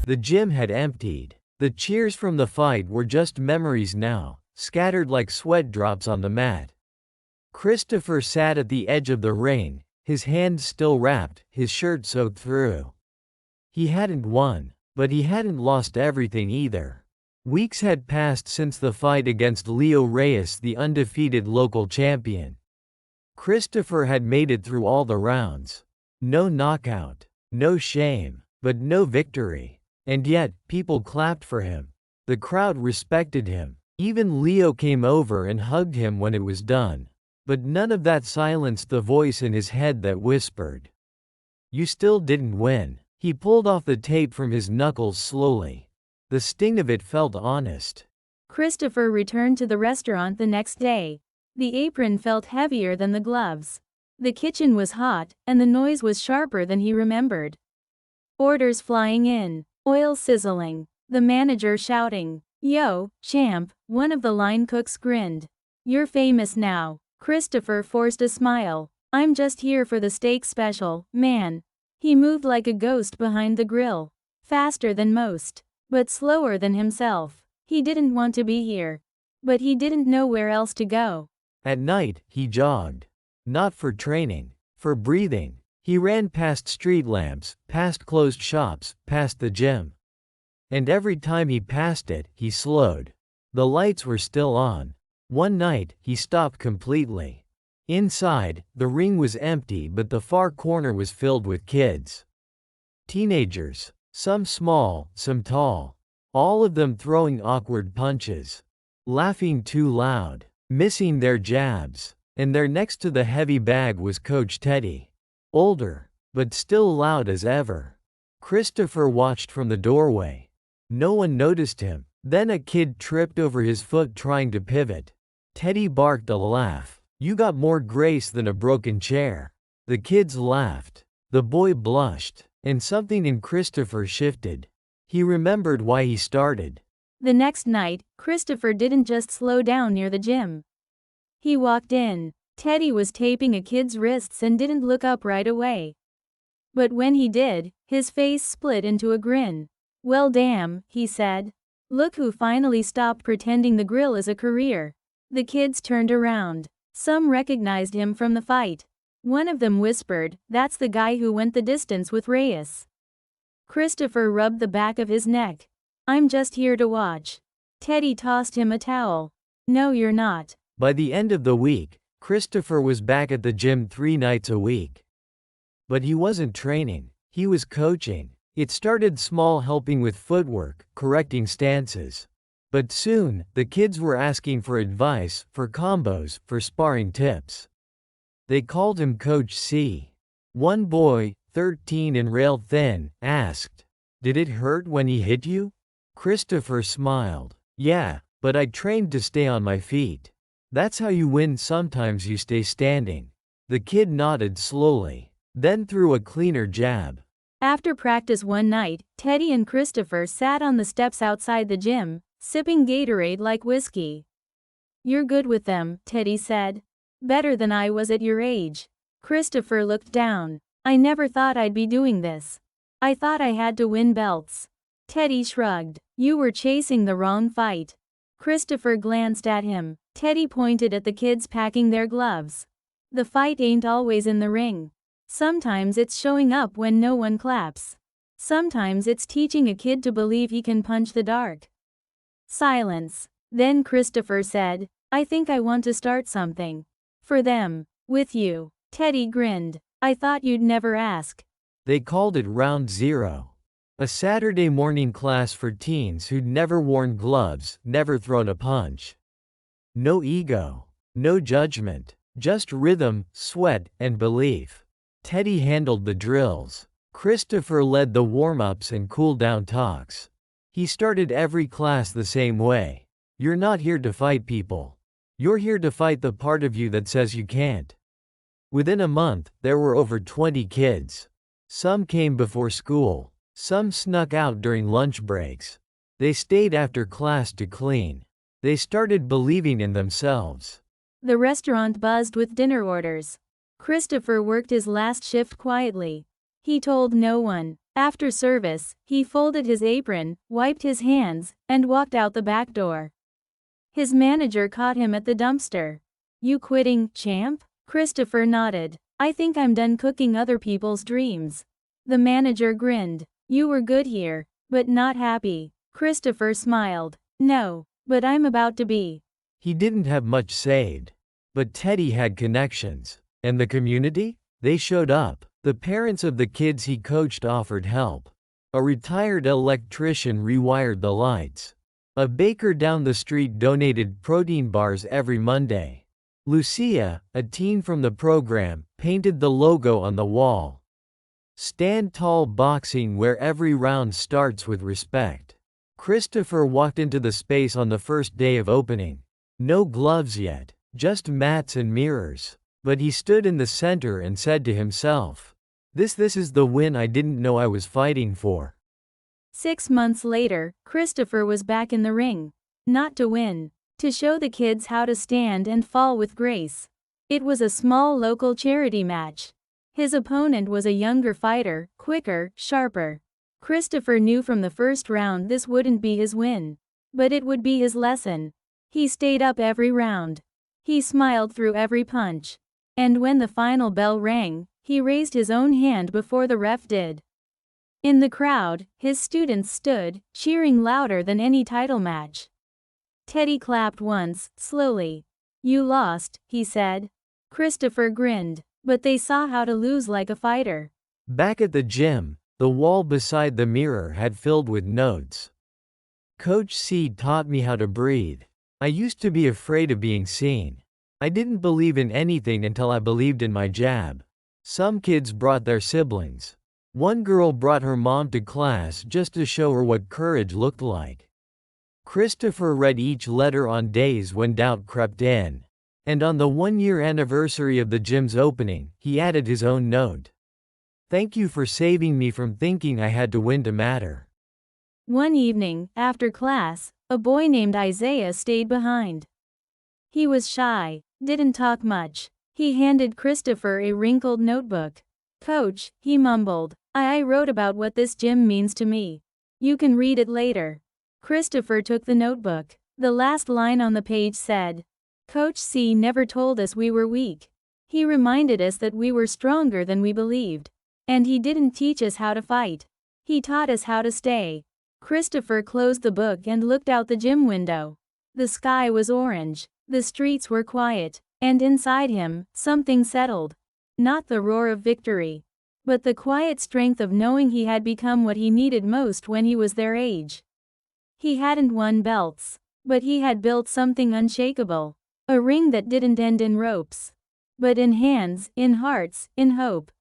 The gym had emptied. The cheers from the fight were just memories now, scattered like sweat drops on the mat. Christopher sat at the edge of the ring, his hands still wrapped, his shirt soaked through. He hadn't won, but he hadn't lost everything either. Weeks had passed since the fight against Leo Reyes, the undefeated local champion. Christopher had made it through all the rounds. No knockout, no shame, but no victory. And yet, people clapped for him. The crowd respected him. Even Leo came over and hugged him when it was done. But none of that silenced the voice in his head that whispered, "You still didn't win." He pulled off the tape from his knuckles slowly. The sting of it felt honest. Christopher returned to the restaurant the next day. The apron felt heavier than the gloves. The kitchen was hot, and the noise was sharper than he remembered. Orders flying in, oil sizzling, the manager shouting, "Yo, champ," one of the line cooks grinned. "You're famous now." Christopher forced a smile. "I'm just here for the steak special, man." He moved like a ghost behind the grill. Faster than most, but slower than himself. He didn't want to be here. But he didn't know where else to go. At night, he jogged. Not for training, for breathing. He ran past street lamps, past closed shops, past the gym. And every time he passed it, he slowed. The lights were still on. One night, he stopped completely. Inside, the ring was empty, but the far corner was filled with kids. Teenagers, some small, some tall. All of them throwing awkward punches. Laughing too loud. Missing their jabs. And there next to the heavy bag was Coach Teddy. Older, but still loud as ever. Christopher watched from the doorway. No one noticed him. Then a kid tripped over his foot trying to pivot. Teddy barked a laugh. "You got more grace than a broken chair." The kids laughed. The boy blushed. And something in Christopher shifted. He remembered why he started. The next night, Christopher didn't just slow down near the gym. He walked in. Teddy was taping a kid's wrists and didn't look up right away. But when he did, his face split into a grin. "Well damn," he said. "Look who finally stopped pretending the grill is a career." The kids turned around. Some recognized him from the fight. One of them whispered, "That's the guy who went the distance with Reyes." Christopher rubbed the back of his neck. "I'm just here to watch." Teddy tossed him a towel. "No, you're not." By the end of the week, Christopher was back at the gym 3 nights a week. But he wasn't training, he was coaching. It started small, helping with footwork, correcting stances. But soon, the kids were asking for advice, for combos, for sparring tips. They called him Coach C. One boy, 13 and rail thin, asked, "Did it hurt when he hit you?" Christopher smiled. "Yeah, but I trained to stay on my feet." "That's how you win, sometimes you stay standing." The kid nodded slowly, then threw a cleaner jab. After practice one night, Teddy and Christopher sat on the steps outside the gym, sipping Gatorade like whiskey. "You're good with them," Teddy said. "Better than I was at your age." Christopher looked down. "I never thought I'd be doing this. I thought I had to win belts." Teddy shrugged. "You were chasing the wrong fight." Christopher glanced at him. Teddy pointed at the kids packing their gloves. "The fight ain't always in the ring. Sometimes it's showing up when no one claps. Sometimes it's teaching a kid to believe he can punch the dark." Silence. Then Christopher said, "I think I want to start something. For them. With you." Teddy grinned. "I thought you'd never ask." They called it Round Zero. A Saturday morning class for teens who'd never worn gloves, never thrown a punch. No ego. No judgment. Just rhythm, sweat, and belief. Teddy handled the drills. Christopher led the warm-ups and cool-down talks. He started every class the same way. "You're not here to fight people. You're here to fight the part of you that says you can't." Within a month, there were over 20 kids. Some came before school. Some snuck out during lunch breaks. They stayed after class to clean. They started believing in themselves. The restaurant buzzed with dinner orders. Christopher worked his last shift quietly. He told no one. After service, he folded his apron, wiped his hands, and walked out the back door. His manager caught him at the dumpster. "You quitting, champ?" Christopher nodded. "I think I'm done cooking other people's dreams." The manager grinned. "You were good here, but not happy." Christopher smiled. "No, but I'm about to be." He didn't have much saved. But Teddy had connections. And the community? They showed up. The parents of the kids he coached offered help. A retired electrician rewired the lights. A baker down the street donated protein bars every Monday. Lucia, a teen from the program, painted the logo on the wall. Stand tall boxing, where every round starts with respect. Christopher walked into the space on the first day of opening. No gloves yet, just mats and mirrors. But he stood in the center and said to himself, This is the win I didn't know I was fighting for." 6 months later, Christopher was back in the ring. Not to win. To show the kids how to stand and fall with grace. It was a small local charity match. His opponent was a younger fighter, quicker, sharper. Christopher knew from the first round this wouldn't be his win. But it would be his lesson. He stayed up every round. He smiled through every punch. And when the final bell rang, he raised his own hand before the ref did. In the crowd, his students stood, cheering louder than any title match. Teddy clapped once, slowly. "You lost," he said. Christopher grinned, but they saw how to lose like a fighter. Back at the gym, the wall beside the mirror had filled with notes. "Coach C taught me how to breathe. I used to be afraid of being seen. I didn't believe in anything until I believed in my jab." Some kids brought their siblings. One girl brought her mom to class just to show her what courage looked like. Christopher read each letter on days when doubt crept in. And on the 1-year anniversary of the gym's opening, he added his own note. "Thank you for saving me from thinking I had to win to matter." One evening, after class, a boy named Isaiah stayed behind. He was shy, didn't talk much. He handed Christopher a wrinkled notebook. "Coach," he mumbled, I wrote about what this gym means to me. You can read it later." Christopher took the notebook. The last line on the page said, "Coach C never told us we were weak. He reminded us that we were stronger than we believed. And he didn't teach us how to fight. He taught us how to stay." Christopher closed the book and looked out the gym window. The sky was orange. The streets were quiet. And inside him, something settled. Not the roar of victory, but the quiet strength of knowing he had become what he needed most when he was their age. He hadn't won belts, but he had built something unshakable. A ring that didn't end in ropes, but in hands, in hearts, in hope.